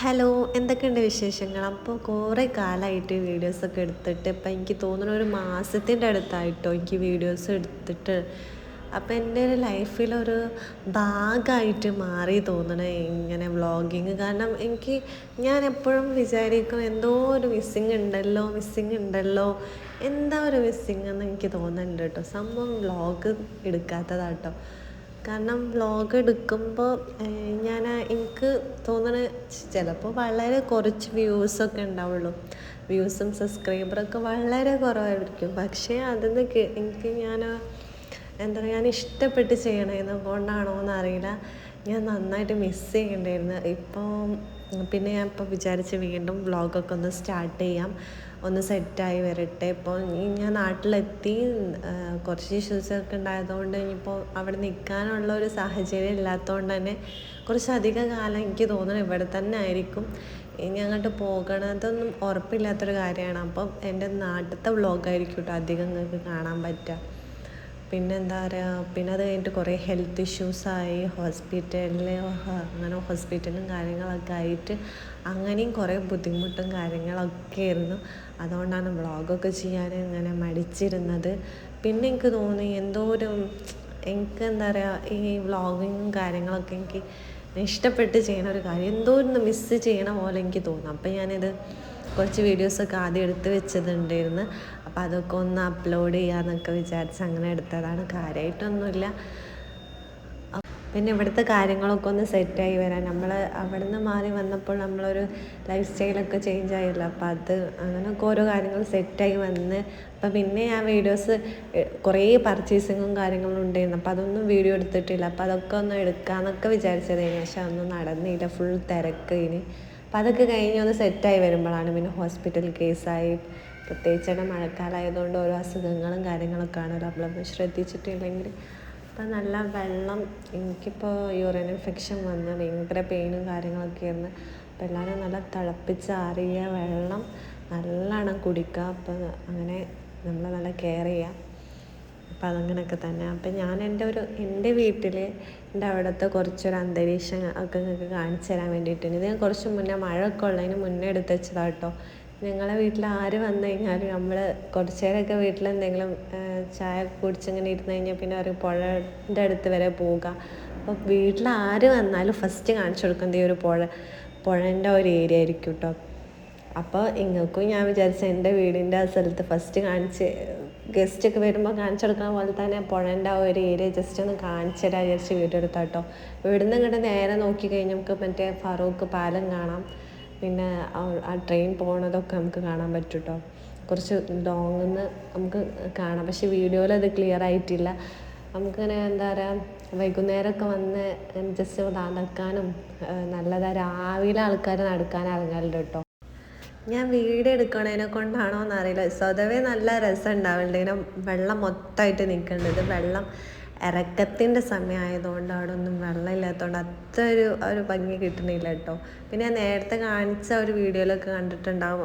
Hello, എന്തൊക്കെയുണ്ട് വിശേഷങ്ങൾ? അപ്പോൾ കുറേ കാലമായിട്ട് വീഡിയോസൊക്കെ എടുത്തിട്ട് ഇപ്പം എനിക്ക് തോന്നുന്നു ഒരു മാസത്തിൻ്റെ അടുത്തായിട്ടോ എനിക്ക് വീഡിയോസ് എടുത്തിട്ട്. അപ്പോൾ എൻ്റെ ഒരു ലൈഫിലൊരു ഭാഗമായിട്ട് മാറി തോന്നണേ ഇങ്ങനെ വ്ളോഗിങ്. കാരണം ഞാൻ എപ്പോഴും വിചാരിക്കും എന്തോ ഒരു മിസ്സിങ് ഉണ്ടല്ലോ, എന്താ ഒരു മിസ്സിങ് എന്ന് എനിക്ക് തോന്നുന്നുണ്ട് കേട്ടോ. സംഭവം വ്ളോഗ് എടുക്കാത്തതാട്ടോ. കാരണം വ്ളോഗ് എടുക്കുമ്പോൾ എനിക്ക് തോന്നണ ചിലപ്പോൾ വളരെ കുറച്ച് വ്യൂസൊക്കെ ഉണ്ടാവുള്ളൂ. വ്യൂസും സബ്സ്ക്രൈബറൊക്കെ വളരെ കുറവായിരിക്കും. പക്ഷേ എന്താ പറയുക, ഞാൻ ഇഷ്ടപ്പെട്ട് ചെയ്യണത് കൊണ്ടാണോ എന്നറിയില്ല, ഞാൻ നന്നായിട്ട് മിസ് ചെയ്യണ്ടായിരുന്നു. പിന്നെ ഞാൻ ഇപ്പോൾ വിചാരിച്ച് വീണ്ടും വ്ളോഗൊക്കെ ഒന്ന് സ്റ്റാർട്ട് ചെയ്യാം, ഒന്ന് സെറ്റായി വരട്ടെ. ഇപ്പോൾ ഞാൻ നാട്ടിലെത്തി, കുറച്ച് ഇഷ്യൂസൊക്കെ ഉണ്ടായതുകൊണ്ട് ഇനിയിപ്പോൾ അവിടെ നിൽക്കാനുള്ള ഒരു സാഹചര്യം ഇല്ലാത്തതുകൊണ്ട് തന്നെ കുറച്ചധികം കാലം എനിക്ക് തോന്നുന്നു ഇവിടെ തന്നെ ആയിരിക്കും. ഇനി അങ്ങോട്ട് പോകണതൊന്നും ഉറപ്പില്ലാത്തൊരു കാര്യമാണ്. അപ്പം എൻ്റെ നാട്ടിലത്തെ വ്ളോഗായിരിക്കും കേട്ടോ അധികം നിങ്ങൾക്ക് കാണാൻ പറ്റുക. പിന്നെ എന്താ പറയുക, പിന്നെ അത് കഴിഞ്ഞിട്ട് കുറേ ഹെൽത്ത് ഇഷ്യൂസായി, ഹോസ്പിറ്റലും കാര്യങ്ങളൊക്കെ ആയിട്ട് അങ്ങനെയും കുറേ ബുദ്ധിമുട്ടും കാര്യങ്ങളൊക്കെ ആയിരുന്നു. അതുകൊണ്ടാണ് വ്ളോഗൊക്കെ ചെയ്യാൻ ഇങ്ങനെ മടിച്ചിരുന്നത്. പിന്നെ എനിക്ക് തോന്നി എനിക്ക് എന്താ പറയുക, ഈ വ്ളോഗിങ്ങും കാര്യങ്ങളൊക്കെ എനിക്ക് ഇഷ്ടപ്പെട്ട് ചെയ്യണ ഒരു കാര്യം, എന്തോ ഒന്ന് മിസ്സ് ചെയ്യണ പോലെ എനിക്ക് തോന്നും. അപ്പം ഞാനിത് കുറച്ച് വീഡിയോസൊക്കെ ആദ്യം എടുത്ത് വെച്ചതുണ്ടായിരുന്നു. അപ്പം അതൊക്കെ ഒന്ന് അപ്ലോഡ് ചെയ്യാമെന്നൊക്കെ വിചാരിച്ച് അങ്ങനെ എടുത്തതാണ്. കാര്യമായിട്ടൊന്നുമില്ല. പിന്നെ ഇവിടുത്തെ കാര്യങ്ങളൊക്കെ ഒന്ന് സെറ്റായി വരാൻ, നമ്മൾ അവിടെ നിന്ന് മാറി വന്നപ്പോൾ നമ്മളൊരു ലൈഫ് സ്റ്റൈലൊക്കെ ചേഞ്ച് ആയല്ലോ. അപ്പം അങ്ങനെയൊക്കെ ഓരോ കാര്യങ്ങൾ സെറ്റായി വന്ന് അപ്പം പിന്നെ ഞാൻ വീഡിയോസ് കുറേ പർച്ചേസിങ്ങും കാര്യങ്ങളും ഉണ്ടായിരുന്നു. അപ്പം അതൊന്നും വീഡിയോ എടുത്തിട്ടില്ല. അപ്പം അതൊക്കെ ഒന്ന് എടുക്കാമെന്നൊക്കെ വിചാരിച്ചതിന് ശേഷം അതൊന്നും നടന്നില്ല, ഫുൾ തിരക്ക് ഇനി. അപ്പം അതൊക്കെ കഴിഞ്ഞ് ഒന്ന് സെറ്റായി വരുമ്പോഴാണ് പിന്നെ ഹോസ്പിറ്റൽ കേസായി. പ്രത്യേകിച്ച് മഴക്കാലമായതുകൊണ്ട് ഓരോ അസുഖങ്ങളും കാര്യങ്ങളൊക്കെ ആണല്ലോ, നമ്മളൊന്നും ശ്രദ്ധിച്ചിട്ടില്ലെങ്കിൽ. അപ്പം നല്ല വെള്ളം, എനിക്കിപ്പോൾ യൂറിൻ ഇൻഫെക്ഷൻ വന്ന് ഭയങ്കര പെയിനും കാര്യങ്ങളൊക്കെ ആയിരുന്നു. അപ്പോൾ എല്ലാവരും നല്ല തിളപ്പിച്ചാറിയ വെള്ളം നല്ലോണം കുടിക്കുക. അപ്പോൾ അങ്ങനെ നമ്മൾ നല്ല കെയർ ചെയ്യുക. അപ്പം അതങ്ങനെയൊക്കെ തന്നെ. അപ്പം ഞാൻ എൻ്റെ വീട്ടിൽ എൻ്റെ അവിടുത്തെ കുറച്ചൊരു അന്തരീക്ഷം ഒക്കെ നിങ്ങൾക്ക് കാണിച്ചു തരാൻ വേണ്ടിയിട്ടുണ്ട്. ഇത് ഞാൻ കുറച്ച് മുന്നേ മഴയൊക്കെ ഉള്ളതിന് മുന്നേ എടുത്ത് വെച്ചതാണ് കേട്ടോ. ഞങ്ങളെ വീട്ടിൽ ആര് വന്നു കഴിഞ്ഞാലും നമ്മൾ കുറച്ച് നേരമൊക്കെ വീട്ടിലെന്തെങ്കിലും ചായ കുടിച്ചിങ്ങനെ ഇരുന്ന് കഴിഞ്ഞാൽ പിന്നെ ഒരു പുഴൻ്റെ അടുത്ത് വരെ പോവുക. അപ്പോൾ വീട്ടിൽ ആര് വന്നാലും ഫസ്റ്റ് കാണിച്ചു കൊടുക്കുന്നത് ഈ ഒരു പുഴൻ്റെ ഒരു ഏരിയ ആയിരിക്കും കേട്ടോ. അപ്പോൾ ഇങ്ങൾക്കും ഞാൻ വിചാരിച്ച എൻ്റെ വീടിൻ്റെ ആ സ്ഥലത്ത് ഫസ്റ്റ് ഗസ്റ്റൊക്കെ വരുമ്പോൾ കാണിച്ചു കൊടുക്കുന്ന പോലെ തന്നെ പുഴൻ്റെ ആ ഒരു ഏരിയ ജസ്റ്റ് ഒന്ന് കാണിച്ചു തരാൻ വിചാരിച്ച് വീഡിയോ എടുത്താൽ കേട്ടോ. ഇവിടുന്ന് ഇങ്ങോട്ട് നേരെ നോക്കി കഴിഞ്ഞാൽ നമുക്ക് മറ്റേ ഫറൂഖ് പാലം കാണാം. പിന്നെ ആ ട്രെയിൻ പോണതൊക്കെ നമുക്ക് കാണാൻ പറ്റും കേട്ടോ. കുറച്ച് ലോങ്ങിൽ നിന്ന് നമുക്ക് കാണാം. പക്ഷേ വീഡിയോയിൽ അത് ക്ലിയർ ആയിട്ടില്ല. നമുക്കിങ്ങനെ എന്താ പറയുക, വൈകുന്നേരമൊക്കെ വന്ന് ജസ്റ്റ് നടക്കാനും നല്ലതാണ്. രാവിലെ ആൾക്കാർ നടക്കാൻ ഇറങ്ങലുണ്ട് കേട്ടോ. ഞാൻ വീഡിയോ എടുക്കണതിനെ കൊണ്ടാണോ എന്നറിയില്ല, സ്വതവേ നല്ല രസം ഉണ്ടാവുന്നുണ്ട്. ഇങ്ങനെ വെള്ളം മൊത്തമായിട്ട് നിൽക്കേണ്ടത്, വെള്ളം ഇറക്കത്തിൻ്റെ സമയമായതുകൊണ്ട് അവിടെ ഒന്നും വെള്ളം ഇല്ലാത്തതുകൊണ്ട് അത്ര ഒരു ഭംഗി കിട്ടുന്നില്ല കേട്ടോ. പിന്നെ ഞാൻ നേരത്തെ കാണിച്ച ഒരു വീഡിയോയിലൊക്കെ കണ്ടിട്ടുണ്ടാവും,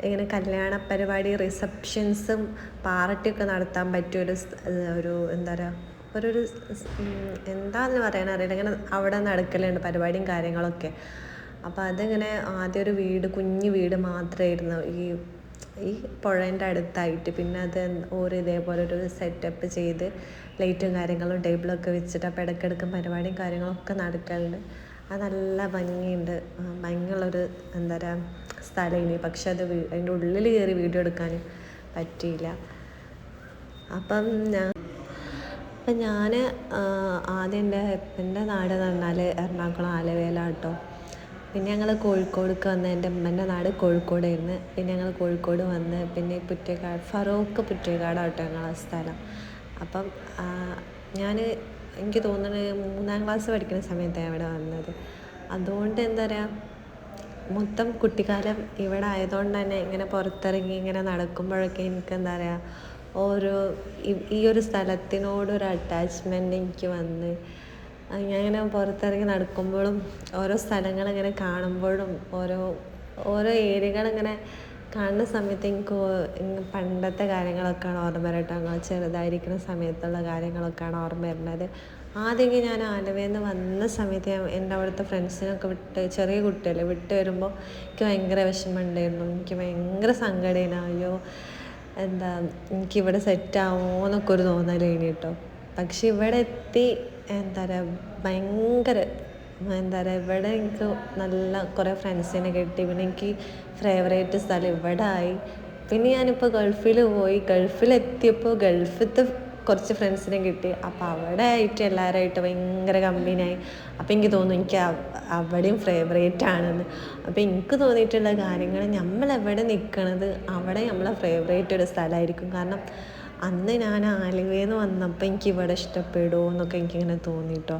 ഇങ്ങനെ കല്യാണ പരിപാടി, റിസപ്ഷൻസും പാർട്ടിയൊക്കെ നടത്താൻ പറ്റിയ ഒരു എന്താ പറയുക, എന്താന്ന് പറയാനറിയില്ല, ഇങ്ങനെ അവിടെ നടക്കലുണ്ട് പരിപാടിയും കാര്യങ്ങളൊക്കെ. അപ്പോൾ അതിങ്ങനെ ആദ്യം ഒരു കുഞ്ഞു വീട് മാത്രമായിരുന്നു ഈ പുഴേൻ്റെ അടുത്തായിട്ട്. പിന്നെ അത് ഇതേപോലെ ഒരു സെറ്റപ്പ് ചെയ്ത് ലൈറ്റും കാര്യങ്ങളും ടേബിളൊക്കെ വെച്ചിട്ട് അപ്പോൾ ഇടയ്ക്കിടയ്ക്ക് പരിപാടിയും കാര്യങ്ങളൊക്കെ നടക്കലുണ്ട്. അത് നല്ല ഭംഗിയുണ്ട്, ഭംഗിയുള്ളൊരു എന്താ പറയുക സ്ഥലം. പക്ഷെ അതിൻ്റെ ഉള്ളിൽ കയറി വീഡിയോ എടുക്കാൻ പറ്റിയില്ല. അപ്പം ഞാൻ ആദ്യം എൻ്റെ നാട് എന്ന് പറഞ്ഞാൽ എറണാകുളം ആലുവയില കേട്ടോ. പിന്നെ ഞങ്ങൾ കോഴിക്കോടേക്ക് വന്ന്, എൻ്റെ അമ്മേൻ്റെ നാട് കോഴിക്കോടായിരുന്നു. പിന്നെ ഞങ്ങൾ കോഴിക്കോട് വന്ന് പിന്നെ ഫറൂഖ് പുറ്റേക്കാടാട്ടോ ഞങ്ങളെ സ്ഥലം. അപ്പം എനിക്ക് തോന്നുന്നത് 3ാം ക്ലാസ് പഠിക്കുന്ന സമയത്താണ് ഇവിടെ വന്നത്. അതുകൊണ്ട് എന്താ പറയുക, മൊത്തം കുട്ടിക്കാലം ഇവിടെ ആയതുകൊണ്ട് തന്നെ ഇങ്ങനെ പുറത്തിറങ്ങി ഇങ്ങനെ നടക്കുമ്പോഴൊക്കെ എനിക്ക് എന്താ പറയുക, ഈ ഒരു സ്ഥലത്തിനോടൊരു അറ്റാച്ച്മെൻറ്റ് എനിക്ക് വന്ന്, ഞാനിങ്ങനെ പുറത്തിറങ്ങി നടക്കുമ്പോഴും ഓരോ സ്ഥലങ്ങളിങ്ങനെ കാണുമ്പോഴും ഓരോ ഏരിയകളിങ്ങനെ കാണുന്ന സമയത്ത് എനിക്ക് പണ്ടത്തെ കാര്യങ്ങളൊക്കെയാണ് ഓർമ്മ വരട്ടോ. ഞങ്ങൾ ചെറുതായിരിക്കുന്ന സമയത്തുള്ള കാര്യങ്ങളൊക്കെയാണ് ഓർമ്മ വരുന്നത്. ആദ്യമൊക്കെ ഞാൻ ആലുവയിൽ നിന്ന് വന്ന സമയത്ത് എൻ്റെ അവിടുത്തെ ഫ്രണ്ട്സിനൊക്കെ വിട്ട് ചെറിയ കുട്ടിയല്ലേ വിട്ട് വരുമ്പോൾ എനിക്ക് ഭയങ്കര വിഷമമുണ്ടായിരുന്നു. എനിക്ക് ഭയങ്കര സങ്കടമായിരുന്നു. അയ്യോ എന്താ എനിക്കിവിടെ സെറ്റാവുമോ എന്നൊക്കെ ഒരു തോന്നലേനി കേട്ടോ. പക്ഷെ ഇവിടെ എത്തി എന്താ പറയുക ഭയങ്കര എന്താ പറയുക ഇവിടെ എനിക്ക് നല്ല കുറേ ഫ്രണ്ട്സിനെ കിട്ടി. പിന്നെ എനിക്ക് ഫേവറേറ്റ് സ്ഥലം ഇവിടെ ആയി. പിന്നെ ഞാനിപ്പോൾ ഗൾഫിൽ പോയി. ഗൾഫിലെത്തിയപ്പോൾ ഗൾഫിലത്തെ കുറച്ച് ഫ്രണ്ട്സിനെ കിട്ടി. അപ്പോൾ അവിടെ ആയിട്ട് എല്ലാവരുമായിട്ട് ഭയങ്കര കമ്പനിയായി. അപ്പോൾ എനിക്ക് തോന്നുന്നു എനിക്ക് അവിടെയും ഫേവറേറ്റ് ആണെന്ന്. അപ്പോൾ എനിക്ക് തോന്നിയിട്ടുള്ള കാര്യങ്ങൾ നമ്മളെവിടെ നിൽക്കണത് അവിടെ നമ്മളെ ഫേവറേറ്റ് ഒരു സ്ഥലമായിരിക്കും. കാരണം അന്ന് ഞാൻ ആലുവയിൽ നിന്ന് വന്നപ്പോൾ എനിക്ക് ഇവിടെ ഇഷ്ടപ്പെടുമോ എന്നൊക്കെ എനിക്കിങ്ങനെ തോന്നിട്ടോ.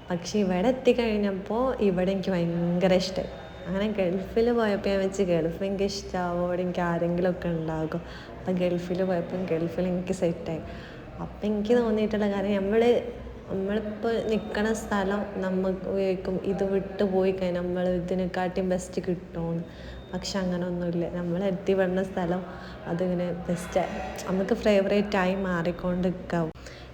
പക്ഷെ ഇവിടെ എത്തിക്കഴിഞ്ഞപ്പോൾ ഇവിടെ എനിക്ക് ഭയങ്കര ഇഷ്ടമായി. അങ്ങനെ ഗൾഫിൽ പോയപ്പോൾ ഞാൻ വെച്ച് ഗൾഫ് എനിക്ക് ഇഷ്ടമാവും, അവിടെ എനിക്ക് ആരെങ്കിലുമൊക്കെ ഉണ്ടാകും. അപ്പം ഗൾഫിൽ പോയപ്പം ഗൾഫിൽ എനിക്ക് സെറ്റായി. അപ്പം എനിക്ക് തോന്നിയിട്ടുള്ള കാര്യം നമ്മളിപ്പോൾ നിൽക്കണ സ്ഥലം നമുക്ക് ഉപയോഗിക്കും ഇത് വിട്ട് പോയി കഴിഞ്ഞാൽ നമ്മൾ ഇതിനെക്കാട്ടിയും ബെസ്റ്റ് കിട്ടുമെന്ന്. പക്ഷെ അങ്ങനെയൊന്നുമില്ല. നമ്മൾ എത്തിപ്പെടുന്ന സ്ഥലം അതിങ്ങനെ ബെസ്റ്റ് നമുക്ക് ഫേവറേറ്റായി മാറിക്കൊണ്ടിരിക്കാവും.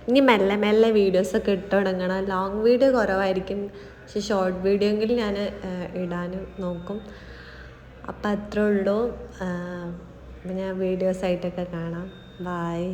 ഇനി മെല്ലെ മെല്ലെ വീഡിയോസൊക്കെ ഇട്ട് തുടങ്ങണം. ലോങ് വീഡിയോ കുറവായിരിക്കും, പക്ഷെ ഷോർട്ട് വീഡിയോ എങ്കിലും ഞാൻ ഇടാൻ നോക്കും. അപ്പം അത്രേ ഉള്ളൂ. ഞാൻ വീഡിയോസായിട്ടൊക്കെ കാണാം. ബായ്.